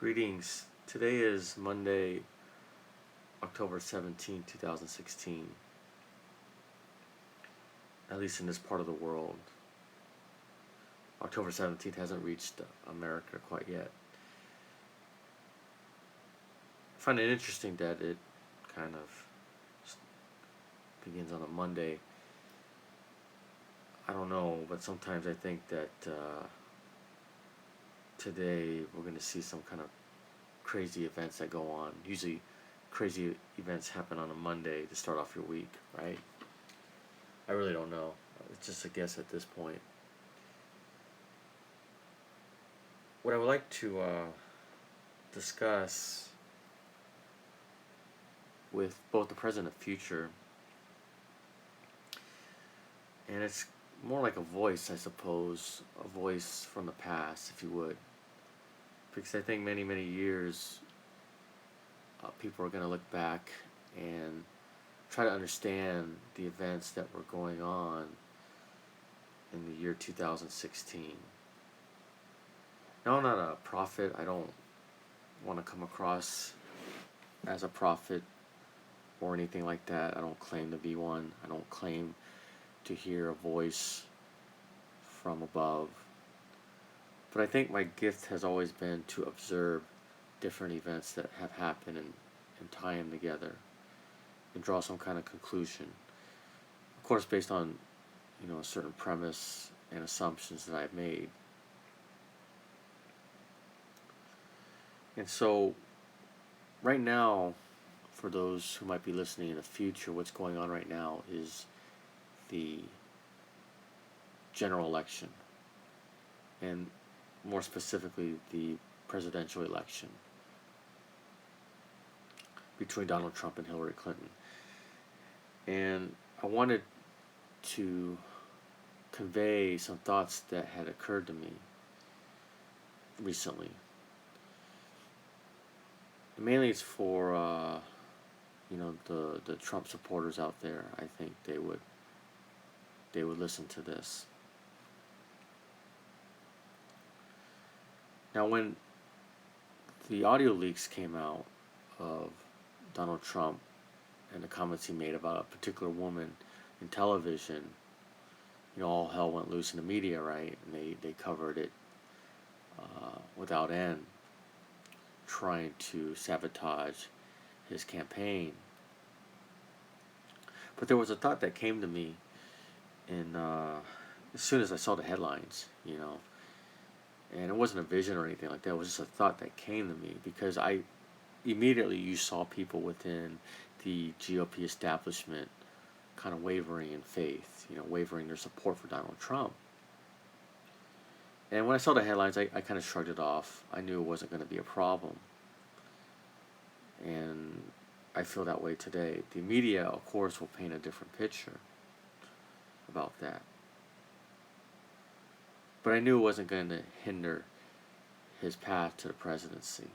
Greetings. Today is Monday, October 17, 2016, at least in this part of the world. October 17th hasn't reached America quite yet. I find it interesting that it kind of begins on a Monday. I don't know, but sometimes I think that today we're going to see some kind of crazy events that go on. Usually crazy events happen on a Monday to start off your week, right? I really don't know. It's just a guess at this point. What I would like to discuss with both the present and future, and it's more like a voice, I suppose, a voice from the past, if you would, because I think many years people are going to look back and try to understand the events that were going on in the year 2016. Now, I'm not a prophet. I don't want to come across as a prophet or anything like that. I don't claim to be one. I don't claim to hear a voice from above. But I think my gift has always been to observe different events that have happened and tie them together and draw some kind of conclusion. Of course, based on a certain premise and assumptions that I've made. And so, right now, for those who might be listening in the future, what's going on right now is the general election, and more specifically, the presidential election between Donald Trump and Hillary Clinton. And I wanted to convey some thoughts that had occurred to me recently. And mainly it's for the Trump supporters out there. I think they would listen to this. Now, when the audio leaks came out of Donald Trump and the comments he made about a particular woman in television, all hell went loose in the media, right? And they covered it without end, trying to sabotage his campaign. But there was a thought that came to me as soon as I saw the headlines, and it wasn't a vision or anything like that. It was just a thought that came to me because you saw people within the GOP establishment kind of wavering in faith, wavering their support for Donald Trump. And when I saw the headlines, I kind of shrugged it off. I knew it wasn't going to be a problem. And I feel that way today. The media, of course, will paint a different picture about that. But I knew it wasn't going to hinder his path to the presidency.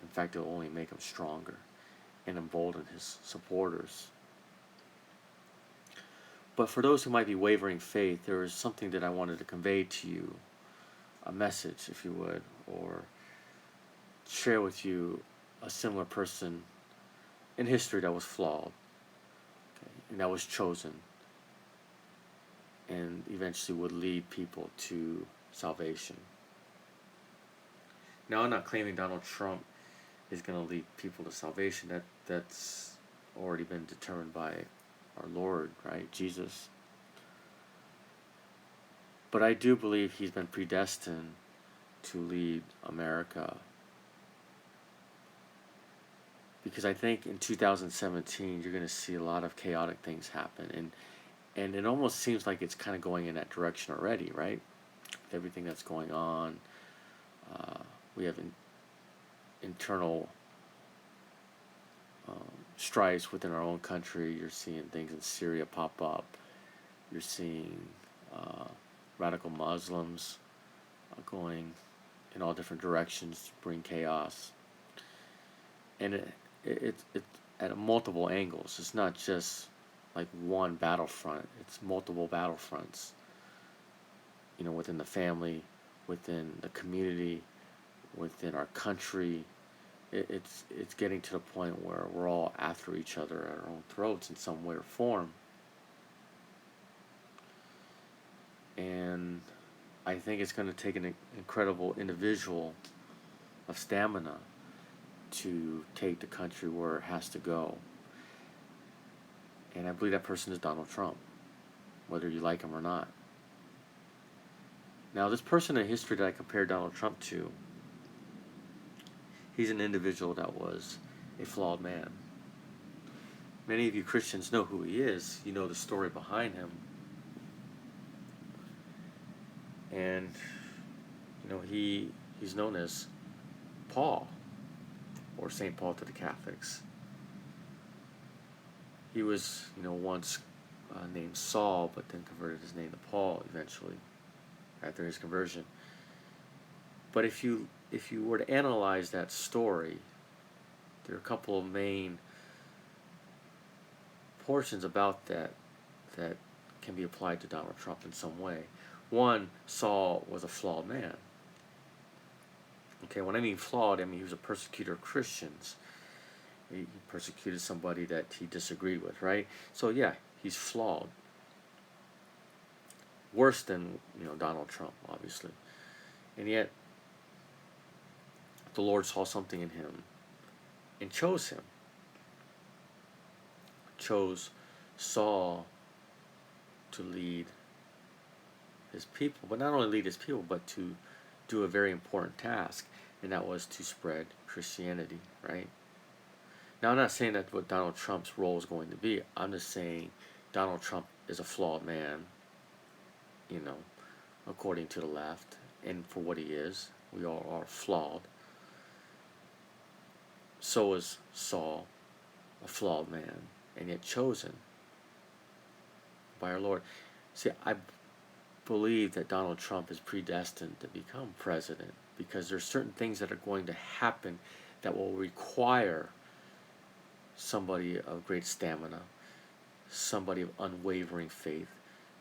In fact, it will only make him stronger and embolden his supporters. But for those who might be wavering faith, there is something that I wanted to convey to you, a message, if you would, or share with you a similar person in history that was flawed, okay, and that was chosen, and eventually would lead people to salvation. Now, I'm not claiming Donald Trump is going to lead people to salvation. That's already been determined by our Lord, right, Jesus. But I do believe he's been predestined to lead America, because I think in 2017 you're going to see a lot of chaotic things happen, and it almost seems like it's kind of going in that direction already, right? With everything that's going on, we have internal strifes within our own country. You're seeing things in Syria pop up. You're seeing radical Muslims going in all different directions to bring chaos. And it's at multiple angles. It's not just like one battlefront. It's multiple battlefronts. Within the family, within the community, within our country. It's getting to the point where we're all after each other at our own throats in some way or form. And I think it's going to take an incredible individual of stamina to take the country where it has to go. And I believe that person is Donald Trump, whether you like him or not. Now, this person in history that I compare Donald Trump to, he's an individual that was a flawed man. Many of you Christians know who he is. You know the story behind him. And, he's known as Paul, or St. Paul to the Catholics. He was, once named Saul, but then converted his name to Paul eventually, after his conversion. But if you were to analyze that story, there are a couple of main portions about that can be applied to Donald Trump in some way. One, Saul was a flawed man. Okay, when I mean flawed, I mean he was a persecutor of Christians. He persecuted somebody that he disagreed with, right? So yeah, he's flawed. Worse than, Donald Trump, obviously. And yet, the Lord saw something in him and chose him. Chose Saul to lead his people, but not only lead his people, but to do a very important task, and that was to spread Christianity, right? Now, I'm not saying that's what Donald Trump's role is going to be. I'm just saying Donald Trump is a flawed man, according to the left, and for what he is. We all are flawed. So is Saul, a flawed man, and yet chosen by our Lord. See, I believe that Donald Trump is predestined to become president because there's certain things that are going to happen that will require somebody of great stamina, somebody of unwavering faith,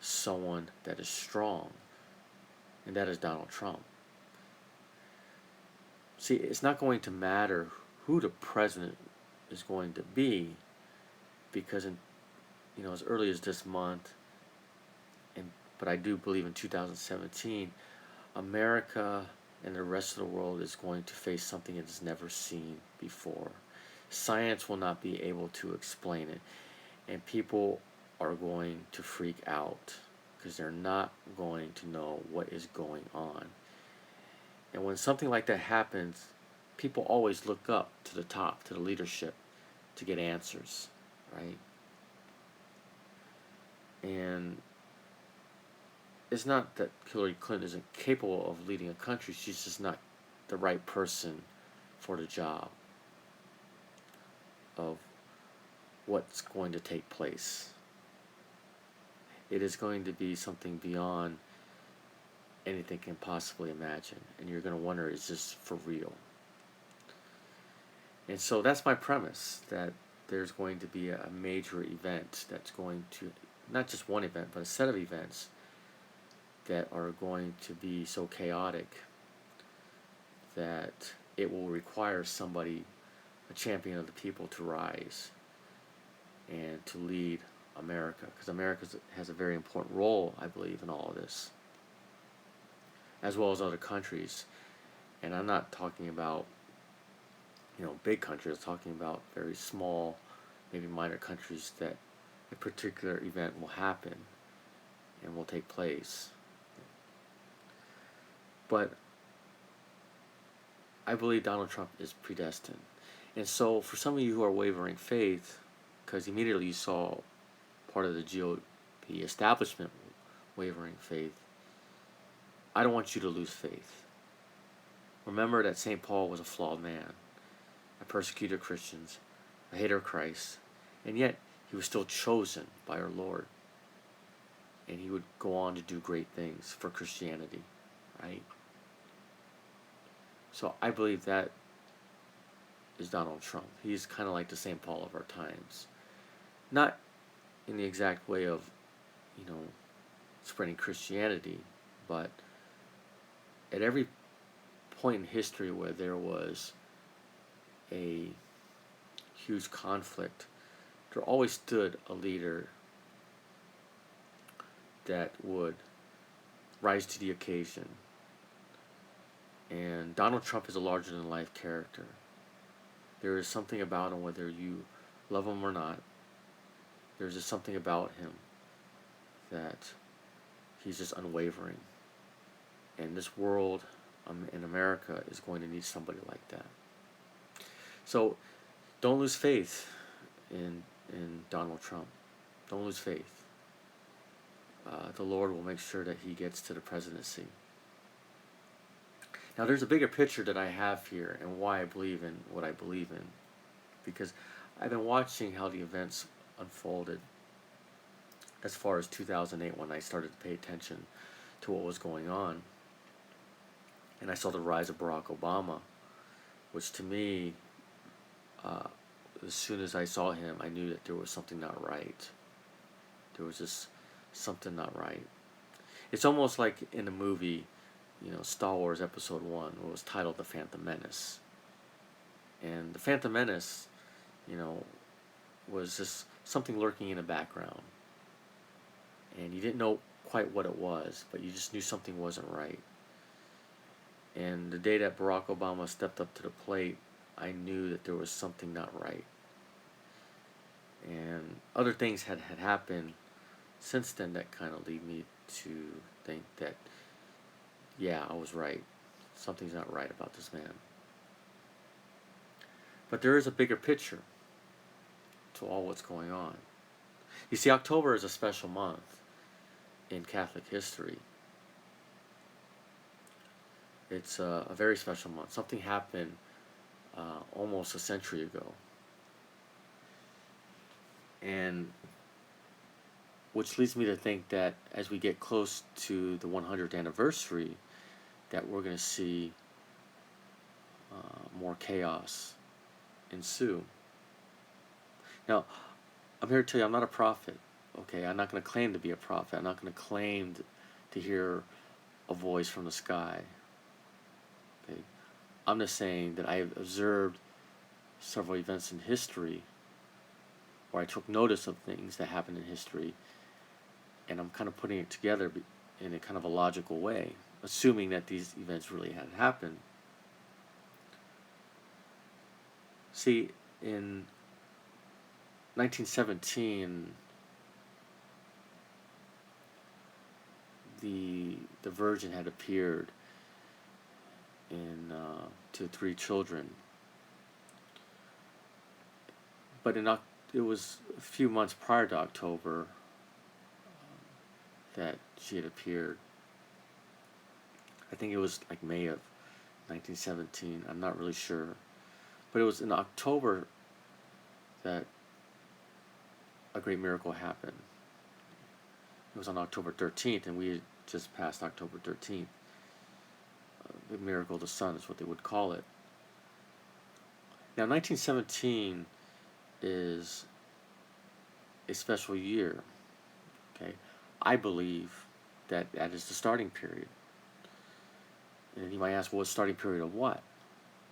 someone that is strong, and that is Donald Trump. See, it's not going to matter who the president is going to be, because as early as this month, but I do believe in 2017, America and the rest of the world is going to face something it has never seen before. Science will not be able to explain it, and people are going to freak out because they're not going to know what is going on. And when something like that happens, people always look up to the top, to the leadership, to get answers, right? And it's not that Hillary Clinton isn't capable of leading a country, she's just not the right person for the job of what's going to take place. It is going to be something beyond anything can possibly imagine, and you're going to wonder, is this for real? And so that's my premise, that there's going to be a major event that's going to, not just one event, but a set of events that are going to be so chaotic that it will require somebody, a champion of the people, to rise and to lead America, because America has a very important role, I believe, in all of this, as well as other countries. And I'm not talking about big countries. I'm talking about very small, maybe minor countries that a particular event will happen and will take place. But I believe Donald Trump is predestined. And so for some of you who are wavering faith, because immediately you saw part of the GOP establishment wavering faith, I don't want you to lose faith. Remember that St. Paul was a flawed man, a persecutor of Christians, a hater of Christ, and yet he was still chosen by our Lord. And he would go on to do great things for Christianity, right? So I believe that is Donald Trump. He's kind of like the St. Paul of our times. Not in the exact way of, spreading Christianity, but at every point in history where there was a huge conflict, there always stood a leader that would rise to the occasion. And Donald Trump is a larger than life character. There is something about him, whether you love him or not, there's just something about him that he's just unwavering. And this world in America is going to need somebody like that. So don't lose faith in Donald Trump. Don't lose faith. The Lord will make sure that he gets to the presidency. Now there's a bigger picture that I have here and why I believe in what I believe in. Because I've been watching how the events unfolded as far as 2008 when I started to pay attention to what was going on. And I saw the rise of Barack Obama, which to me, as soon as I saw him, I knew that there was something not right. There was just something not right. It's almost like in the movie, Star Wars Episode 1, it was titled The Phantom Menace. And the Phantom Menace, was just something lurking in the background. And you didn't know quite what it was, but you just knew something wasn't right. And the day that Barack Obama stepped up to the plate, I knew that there was something not right. And other things had happened since then that kind of lead me to think that, yeah, I was right. Something's not right about this man. But there is a bigger picture to all what's going on. You see, October is a special month in Catholic history. It's a very special month. Something happened almost a century ago. And which leads me to think that as we get close to the 100th anniversary, that we're going to see more chaos ensue. Now, I'm here to tell you I'm not a prophet, okay? I'm not going to claim to be a prophet. I'm not going to claim to hear a voice from the sky, okay? I'm just saying that I have observed several events in history where I took notice of things that happened in history, and I'm kind of putting it together in a kind of a logical way, assuming that these events really had happened. See, in 1917, the Virgin had appeared to 3 children, but it was a few months prior to October that she had appeared. I think it was like May of 1917. I'm not really sure, but it was in October that a great miracle happened. It was on October 13th, and we had just passed October 13th. The miracle of the sun is what they would call it. Now, 1917 is a special year. Okay, I believe that is the starting period. And you might ask, well, starting period of what?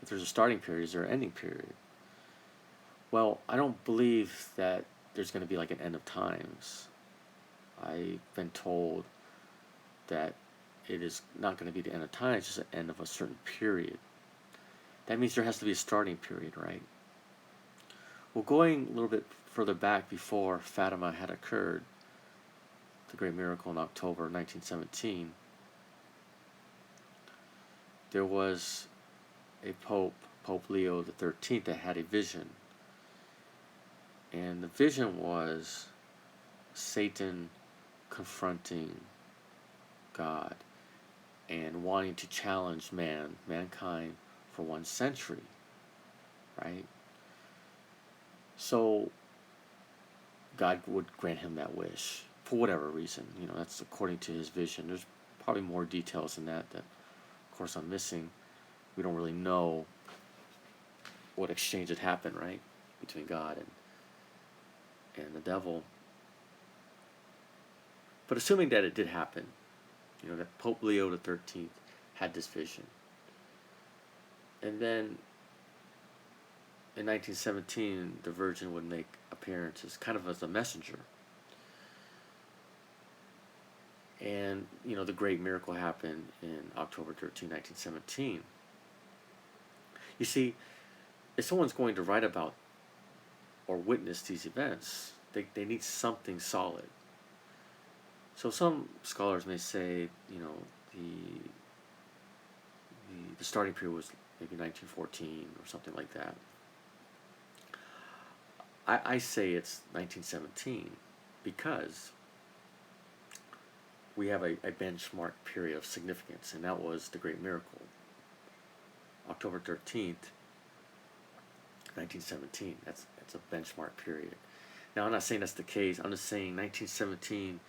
If there's a starting period, is there an ending period? Well, I don't believe that there's going to be like an end of times. I've been told that it is not going to be the end of time, it's just an end of a certain period. That means there has to be a starting period, right? Well, going a little bit further back before Fatima had occurred, the great miracle in October 1917, there was a Pope Leo the 13th, that had a vision. And the vision was Satan confronting God and wanting to challenge mankind for 1 century, right? So God would grant him that wish for whatever reason. That's according to his vision. There's probably more details than that of course I'm missing. We don't really know what exchange had happened, right, between God and the devil. But assuming that it did happen, that Pope Leo the 13th had this vision. And then in 1917, the Virgin would make appearances, kind of as a messenger. And, the great miracle happened in October 13, 1917. You see, if someone's going to write about or witness these events, they need something solid. So some scholars may say, the starting period was maybe 1914 or something like that. I say it's 1917 because we have a benchmark period of significance, and that was the Great Miracle, October 13th, 1917. That's a benchmark period. Now, I'm not saying that's the case. I'm just saying 1917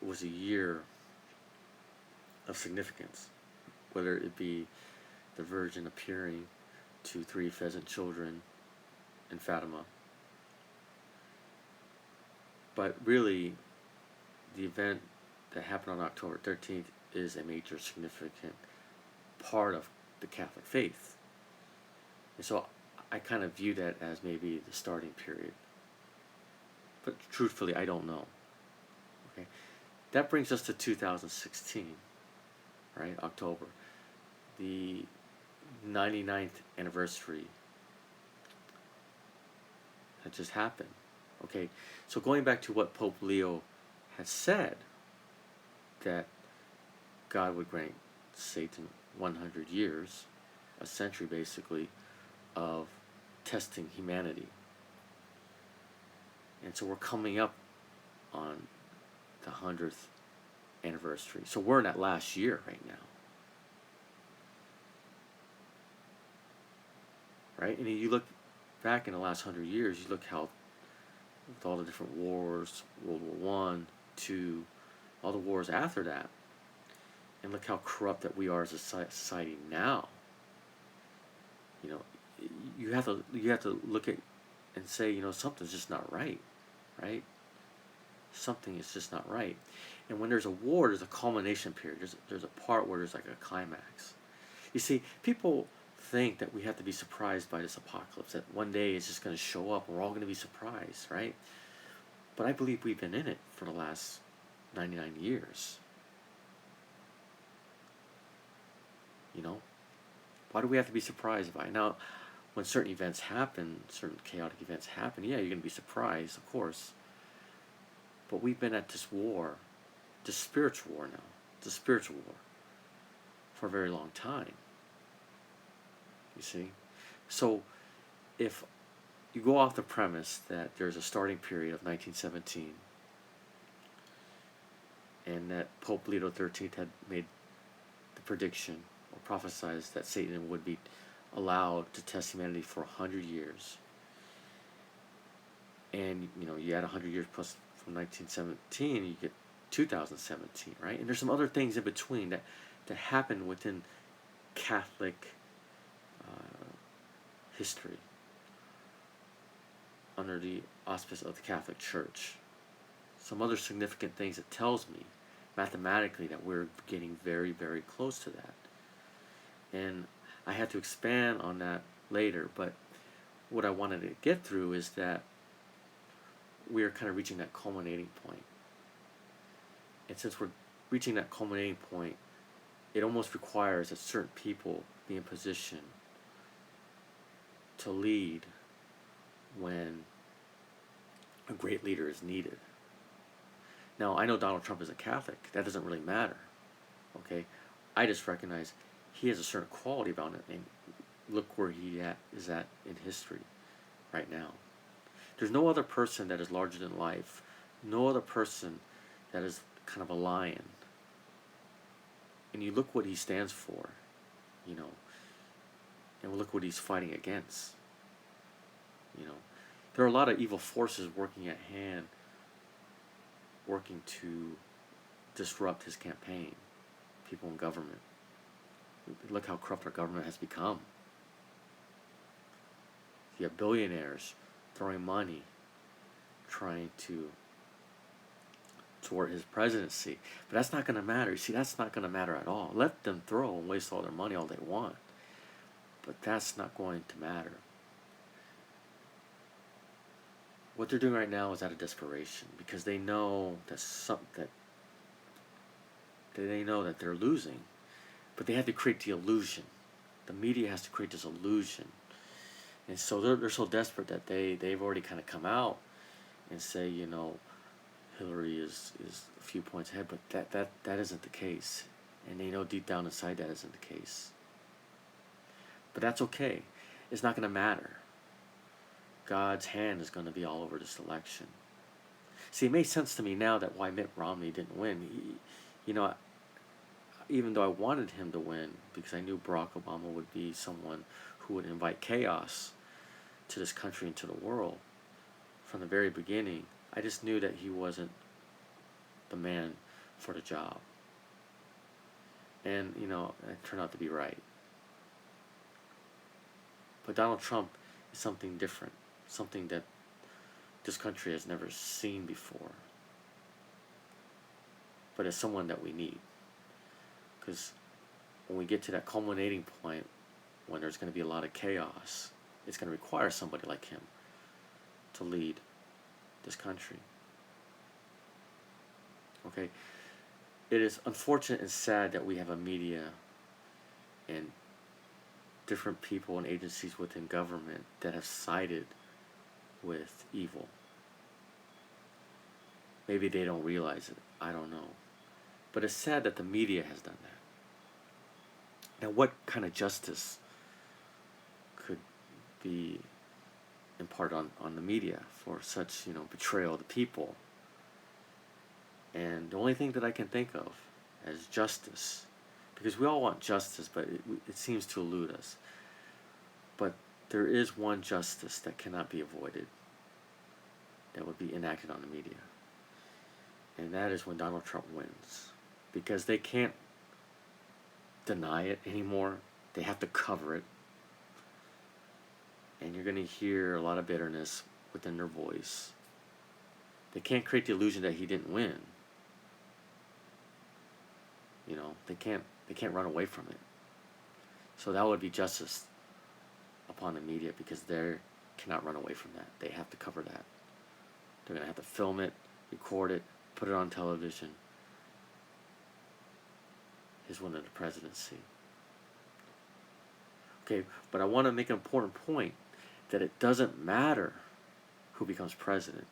was a year of significance, whether it be the Virgin appearing to 3 pheasant children in Fatima. But really, the event that happened on October 13th is a major significant part of the Catholic faith. And so I kind of view that as maybe the starting period. But truthfully, I don't know. Okay, that brings us to 2016, right? October. The 99th anniversary had just happened. Okay, so going back to what Pope Leo had said, that God would grant Satan 100 years, a century basically, of testing humanity. And so we're coming up on the 100th anniversary. So we're in that last year right now. Right? And you look back in the last 100 years, you look how, with all the different wars, World War I, II, all the wars after that, and look how corrupt that we are as a society now. You have to look at and say, something's just not right, right? Something is just not right. And when there's a war, there's a culmination period. There's a part where there's like a climax. You see, people think that we have to be surprised by this apocalypse, that one day it's just going to show up and we're all going to be surprised, right? But I believe we've been in it for the last 99 years. Why do we have to be surprised by it? Now, when certain events happen, certain chaotic events happen, yeah, you're going to be surprised, of course. But we've been at this war, this spiritual war now, it's a spiritual war, for a very long time. You see? So, if you go off the premise that there's a starting period of 1917, and that Pope Leo XIII had made the prediction or prophesied that Satan would be allowed to test humanity for 100 years, and you add 100 years plus from 1917, you get 2017, right? And there's some other things in between that happen within Catholic history under the auspice of the Catholic Church. Some other significant things that tells me mathematically that we're getting very, very close to that. And I had to expand on that later, but what I wanted to get through is that we are kind of reaching that culminating point. And since we're reaching that culminating point, it almost requires that certain people be in position to lead when a great leader is needed. Now, I know Donald Trump is a Catholic. That doesn't really matter. Okay? I just recognize he has a certain quality about him, and look where he is at in history right now. There's no other person that is larger than life. No other person that is kind of a lion. And you look what he stands for, and look what he's fighting against. There are a lot of evil forces working at hand, working to disrupt his campaign, people in government. Look how corrupt our government has become. You have billionaires throwing money, trying to toward his presidency. But that's not going to matter. You see, that's not going to matter at all. Let them throw and waste all their money all they want. But that's not going to matter. What they're doing right now is out of desperation because they know that they know that they're losing, but they have to create the illusion. The media has to create this illusion, and so they're so desperate that they've already kind of come out and say, Hillary is a few points ahead, but that isn't the case, and they know deep down inside that isn't the case. But that's okay. It's not going to matter. God's hand is going to be all over this election. See, it makes sense to me now that why Mitt Romney didn't win. Even though I wanted him to win because I knew Barack Obama would be someone who would invite chaos to this country and to the world from the very beginning, I just knew that he wasn't the man for the job. And, it turned out to be right. But Donald Trump is something different, something that this country has never seen before. But it's someone that we need. Because when we get to that culminating point, when there's going to be a lot of chaos, it's going to require somebody like him to lead this country. Okay? It is unfortunate and sad that we have a media and different people and agencies within government that have sided with evil. Maybe they don't realize it. I don't know. But it's sad that the media has done that. Now, what kind of justice could be imparted on the media for such, betrayal of the people? And the only thing that I can think of as justice, because we all want justice, but it seems to elude us. But there is one justice that cannot be avoided, that would be enacted on the media. And that is when Donald Trump wins. Because they can't deny it anymore. They have to cover it. And you're going to hear a lot of bitterness within their voice. They can't create the illusion that he didn't win. They can't run away from it. So that would be justice upon the media because they cannot run away from that. They have to cover that. They're going to have to film it, record it, put it on television. His win of the presidency. Okay, but I want to make an important point that it doesn't matter who becomes president.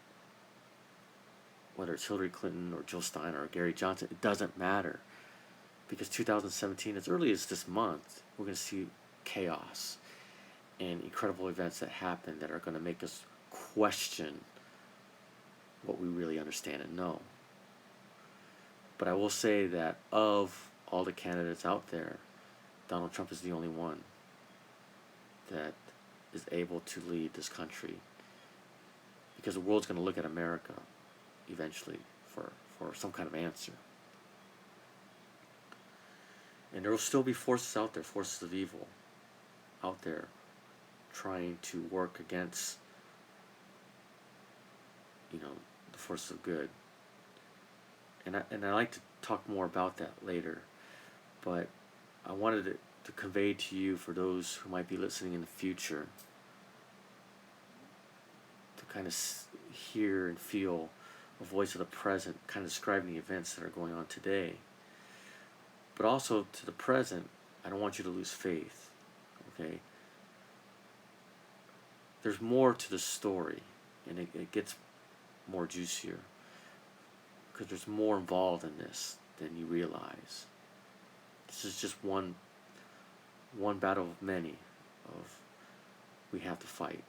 Whether it's Hillary Clinton or Jill Stein or Gary Johnson, it doesn't matter. Because 2017, as early as this month, we're going to see chaos and incredible events that happen that are going to make us question what we really understand and know. But I will say that of all the candidates out there, Donald Trump is the only one that is able to lead this country. Because the world's going to look at America eventually for some kind of answer. And there will still be forces out there, forces of evil out there trying to work against, the forces of good. And I like to talk more about that later. But I wanted to convey to you, for those who might be listening in the future, to kind of hear and feel a voice of the present, kind of describing the events that are going on today. But also to the present, I don't want you to lose faith, okay? There's more to the story, and it gets more juicier, because there's more involved in this than you realize. This is just one battle of many we have to fight.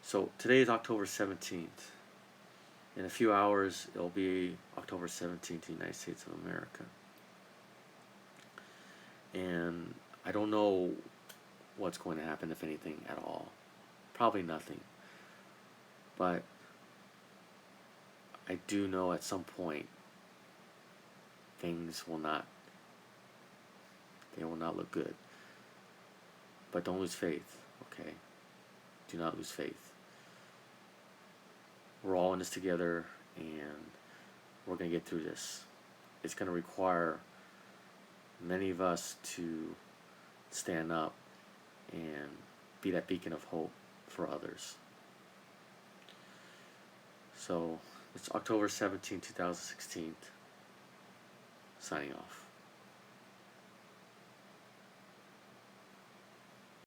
So today is October 17th. In a few hours, it'll be October 17th in the United States of America. And I don't know what's going to happen, if anything at all. Probably nothing. But I do know at some point things will not look good. But don't lose faith, okay? Do not lose faith. We're all in this together, and we're going to get through this. It's going to require many of us to stand up and be that beacon of hope for others. So it's October 17, 2016. Signing off.